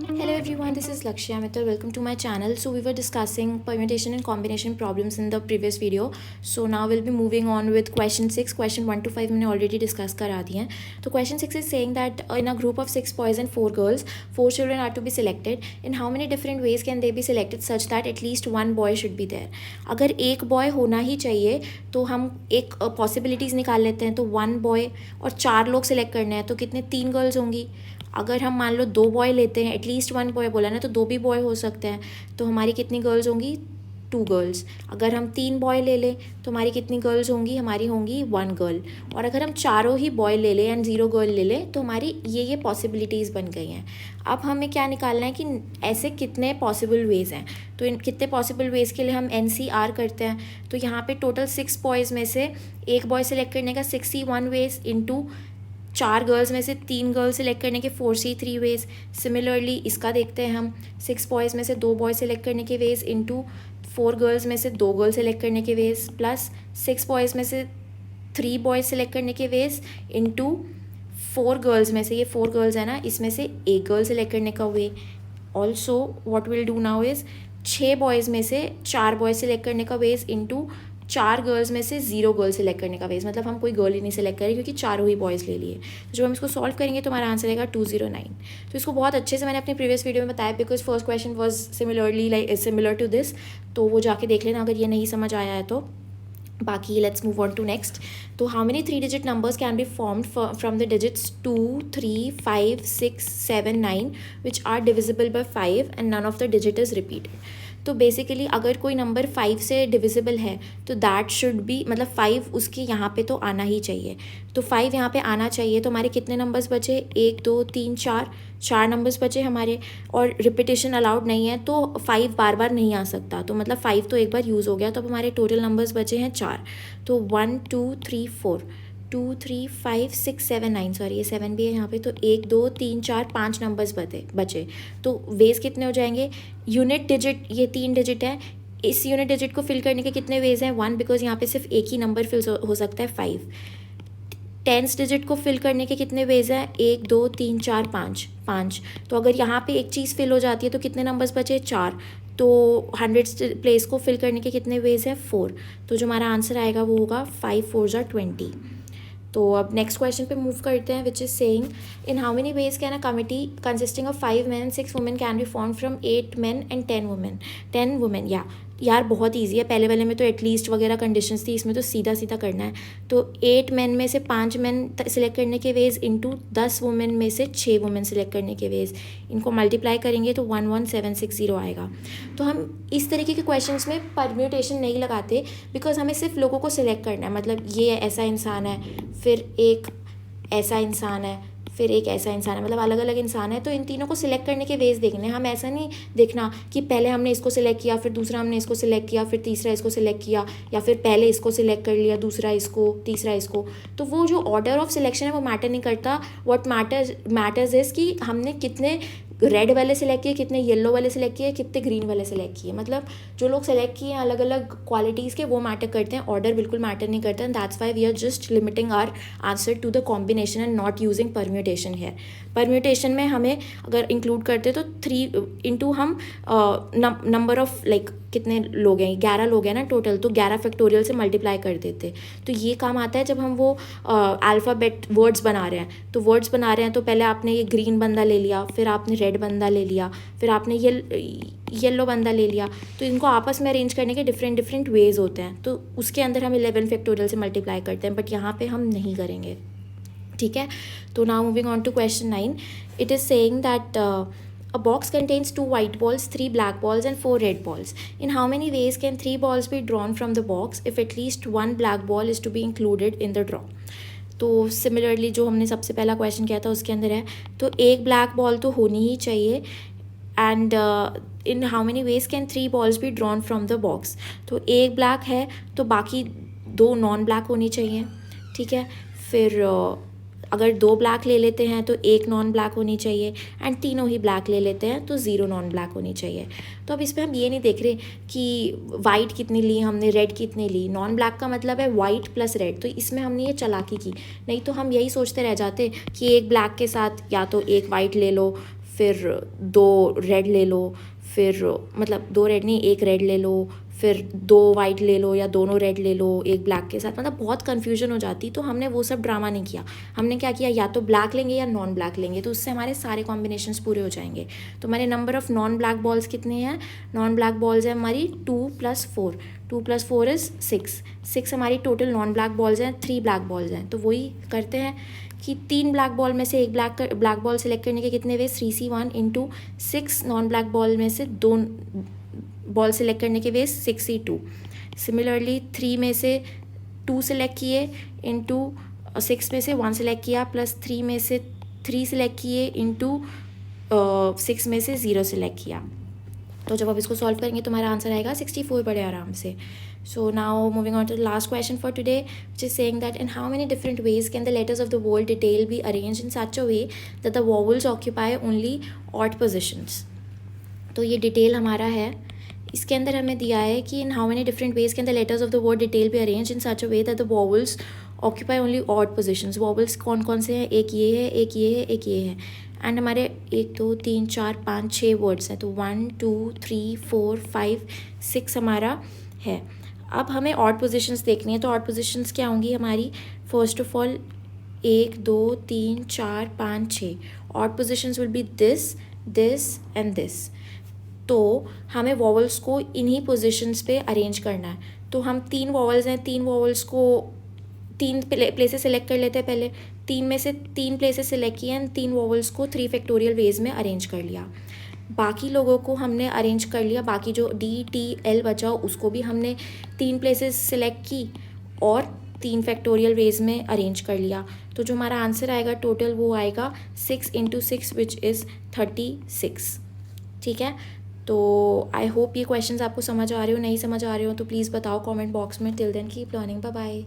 Hello everyone, this is Lakshya Mittal. Welcome to my channel. So we were discussing permutation and combination problems in the previous video. So now we'll be moving on with question 6. Question 1 to 5 मैंने already discuss करा दिए हैं. So question 6 is saying that in a group of 6 boys and 4 girls, 4 children are to be selected. In how many different ways can they be selected such that at least one boy should be there? अगर एक boy होना ही चाहिए तो हम एक possibilities निकाल लेते हैं. तो 1 boy और 4 लोग select करने हैं तो कितने 3 girls होंगी. अगर हम मान लो 2 बॉय लेते हैं, एटलीस्ट 1 बॉय बोला ना, तो 2 भी बॉय हो सकते हैं. तो हमारी कितनी गर्ल्स होंगी? 2 गर्ल्स. अगर हम 3 बॉय ले लें तो हमारी कितनी गर्ल्स होंगी? हमारी होंगी 1 गर्ल. और अगर हम चारों ही बॉय ले लें एंड 0 गर्ल ले लें तो हमारी ये पॉसिबिलिटीज़ बन गई हैं. अब हमें क्या निकालना है कि ऐसे कितने पॉसिबल वेज़ हैं. तो इन कितने पॉसिबल वेज़ के लिए हम NCR करते हैं. तो यहाँ पे टोटल 6 बॉयज़ में से एक बॉय सेलेक्ट करने का 61 वेज़ इंटू 4 गर्ल्स में से 3 गर्ल्स सेलेक्ट करने के 4C3 वेज़. सिमिलरली इसका देखते हैं हम 6 बॉयज़ में से 2 बॉय सेलेक्ट करने के वेज़ इंटू 4 गर्ल्स में से 2 गर्ल्स सेलेक्ट करने के वेज़ प्लस 6 बॉयज़ में से 3 बॉयज़ सेलेक्ट करने के वेज़ इंटू 4 गर्ल्स में से, ये 4 गर्ल्स है ना, इसमें से एक गर्ल सेलेक्ट करने का way. Also what will do now is 6 boys में से 4 बॉयज़ सेलेक्ट करने का वेज़ इंटू 4 गर्ल्स में से 0 गर्ल सेलेक्ट करने का वेज. मतलब हम कोई गर्ल ही नहीं सेलेक्ट करें क्योंकि चारों ही बॉयज़ ले लिए. तो जब हम इसको सॉल्व करेंगे तो हमारा आंसर आएगा 209. तो इसको बहुत अच्छे से मैंने अपने प्रीवियस वीडियो में बताया because first question was similar to this. तो वो जाके देख लेना अगर ये नहीं समझ आया है तो. बाकी let's move on to next. तो how many 3 digit numbers can be formed from the digits 2, 3, 5, 6, 7, 9 which are divisible by 5 and none of the digit is repeated. तो बेसिकली अगर कोई नंबर 5 से डिविजिबल है तो दैट शुड बी, मतलब 5 उसके यहाँ पे तो आना ही चाहिए. तो 5 यहाँ पे आना चाहिए. तो हमारे कितने नंबर्स बचे? 1, 2, 3, 4 नंबर्स बचे हमारे. और रिपीटेशन अलाउड नहीं है तो 5 बार बार नहीं आ सकता. तो मतलब 5 तो एक बार यूज़ हो गया. तो अब हमारे टोटल नंबर्स बचे हैं 4. तो 1, 2, 3, 4, 2, 3, 5, 6, 7, 9, सॉरी ये 7 भी है यहाँ पे. तो 1, 2, 3, 4, 5 नंबर्स बचे. तो वेज कितने हो जाएंगे? यूनिट डिजिट, ये 3 डिजिट है. इस यूनिट डिजिट को फिल करने के कितने वेज हैं? 1, बिकॉज यहाँ पे सिर्फ एक ही नंबर फिल हो सकता है 5. टेंस डिजिट को फिल करने के कितने वेज हैं? 1, 2, 3, 4, 5. तो अगर यहाँ पे एक चीज़ फिल हो जाती है तो कितने नंबर्स बचे? 4. तो 100 प्लेस को फिल करने के कितने वेज हैं? 4. तो जो हमारा आंसर आएगा वो होगा 5 4 ज़ा 20. तो अब नेक्स्ट क्वेश्चन पे मूव करते हैं which is saying in how many ways can a committee consisting of 5 men and 6 women can be form from 8 men and 10 women. यार बहुत ईजी है. पहले वाले में तो एटलीस्ट वगैरह कंडीशंस थी, इसमें तो सीधा सीधा करना है. तो 8 men में से 5 men सिलेक्ट करने के वेज इंटू 10 वुमेन में से 6 वुमेन सिलेक्ट करने के वेज. इनको मल्टीप्लाई करेंगे तो 11760 आएगा. तो हम इस तरीके के क्वेश्चंस में परम्यूटेशन नहीं लगाते बिकॉज हमें सिर्फ लोगों को सिलेक्ट करना है. मतलब ये ऐसा इंसान है, फिर एक ऐसा इंसान है, फिर एक ऐसा इंसान है, मतलब अलग अलग इंसान है. तो इन तीनों को सिलेक्ट करने के वेज देखने. हम ऐसा नहीं देखना कि पहले हमने इसको सिलेक्ट किया, फिर दूसरा हमने इसको सिलेक्ट किया, फिर तीसरा इसको सिलेक्ट किया, या फिर पहले इसको सिलेक्ट कर लिया, दूसरा इसको, तीसरा इसको. तो वो जो ऑर्डर ऑफ सिलेक्शन है वो मैटर नहीं करता. व्हाट मैटर्स इज़ कि हमने कितने रेड वाले सिलेक्ट किए, कितने येलो वाले सिलेक्ट किए, कितने ग्रीन वाले सिलेक्ट किए. मतलब जो लोग सेलेक्ट किए हैं अलग अलग क्वालिटीज़ के वो मैटर करते हैं. ऑर्डर बिल्कुल मैटर नहीं करता. And that's why we are just limiting our answer to the combination and not using permutation है. परम्यूटेशन में हमें अगर इंक्लूड करते तो 3 इंटू हम नंबर ऑफ लाइक कितने लोग हैं, 11 लोग हैं ना टोटल, तो 11 फैक्टोरियल से मल्टीप्लाई कर देते. तो ये काम आता है जब हम वो अल्फ़ाबेट वर्ड्स बना रहे हैं. तो वर्ड्स बना रहे हैं तो पहले आपने ये ग्रीन बंदा ले लिया, फिर आपने रेड बंदा ले लिया, फिर आपने येलो बंदा ले लिया. तो इनको आपस में अरेंज करने के डिफरेंट वेज होते हैं. तो उसके अंदर हम 11 फैक्टोरियल से मल्टीप्लाई करते हैं, बट यहाँ पे हम नहीं करेंगे. ठीक है. तो now moving on to question 9. It is saying that a box contains 2 white balls, 3 black balls and 4 red balls. In how many ways can 3 balls be drawn from the box if at least 1 black ball is to be included in the draw? तो similarly जो हमने सबसे पहला question किया था उसके अंदर है, तो एक ब्लैक बॉल तो होनी ही चाहिए. And in how many ways can 3 balls be drawn from the box. तो एक ब्लैक है तो बाकी 2 नॉन ब्लैक होनी चाहिए. ठीक है. फिर अगर 2 ब्लैक ले लेते हैं तो 1 नॉन ब्लैक होनी चाहिए. एंड तीनों ही ब्लैक ले लेते हैं तो 0 नॉन ब्लैक होनी चाहिए. तो अब इस पर हम ये नहीं देख रहे कि वाइट कितनी ली हमने, रेड कितनी ली. नॉन ब्लैक का मतलब है वाइट प्लस रेड. तो इसमें हमने ये चालाकी की. नहीं तो हम यही सोचते रह जाते कि एक ब्लैक के साथ या तो एक वाइट ले लो, फिर 2 रेड ले लो, फिर मतलब 2 रेड नहीं, 1 रेड ले लो, फिर 2 वाइट ले लो या दोनों रेड ले लो एक ब्लैक के साथ, मतलब बहुत कन्फ्यूजन हो जाती। तो हमने वो सब ड्रामा नहीं किया। हमने क्या किया, या तो ब्लैक लेंगे या नॉन ब्लैक लेंगे, तो उससे हमारे सारे कॉम्बिनेशंस पूरे हो जाएंगे। तो हमारे number of non black balls कितने हैं, नॉन ब्लैक बॉल्स है हमारी 2 + 4, 2 + 4 इज़ 6 हमारी टोटल नॉन ब्लैक बॉल्स हैं, 3 ब्लैक बॉल्स हैं। तो वही करते हैं कि 3 ब्लैक बॉल में से एक ब्लैक बॉल सेलेक्ट करने के कितने ways, 3C1 into 6 non black ball में से 2 बॉल सेलेक्ट करने के वेज 6C2। सिमिलरली 3 में से 2 सेलेक्ट किए इंटू 6 में से 1 सेलेक्ट किया, प्लस 3 में से 3 सेलेक्ट किए इंटू 6 में से 0 सेलेक्ट किया। तो जब आप इसको सॉल्व करेंगे तो हमारा आंसर आएगा 64 बड़े आराम से। So now moving on to the last question for today, which is saying that in how many different ways can the letters of the word detail be arranged in such a way that the vowels occupy only odd positions। तो ये detail हमारा है, इसके अंदर हमें दिया है कि in how many different ways can the letters of the word detail be arranged in such a way that the vowels occupy only odd positions। vowels कौन कौन से हैं, एक ये है, एक ये है, एक ये है, एंड हमारे 1 2 3 4 5 6 वर्ड्स हैं। तो 1 2 3 4 5 6 हमारा है। अब हमें ऑड पोजीशंस देखनी है, तो ऑड पोजीशंस क्या होंगी हमारी, first of all 1 2 3 4 5 6 odd positions will be this this and this. तो हमें वॉवल्स को इन्हीं पोजीशंस पे अरेंज करना है। तो हम 3 वॉवल्स हैं, 3 वॉवल्स को 3 प्लेसेस सेलेक्ट कर लेते हैं पहले, 3 में से 3 प्लेसेस सेलेक्ट किए एंड 3 वॉवल्स को 3 फैक्टोरियल वेज में अरेंज कर लिया। बाकी लोगों को हमने अरेंज कर लिया, बाकी जो DTL बचा उसको भी हमने 3 प्लेसेस सेलेक्ट की और 3 फैक्टोरियल वेज में अरेंज कर लिया। तो जो हमारा आंसर आएगा टोटल वो आएगा 6 × 6 विच इज़ 36। ठीक है, तो आई होप ये क्वेश्चंस आपको समझ आ रहे हो, नहीं समझ आ रहे हो तो प्लीज़ बताओ कमेंट बॉक्स में। Till then keep learning, bye bye.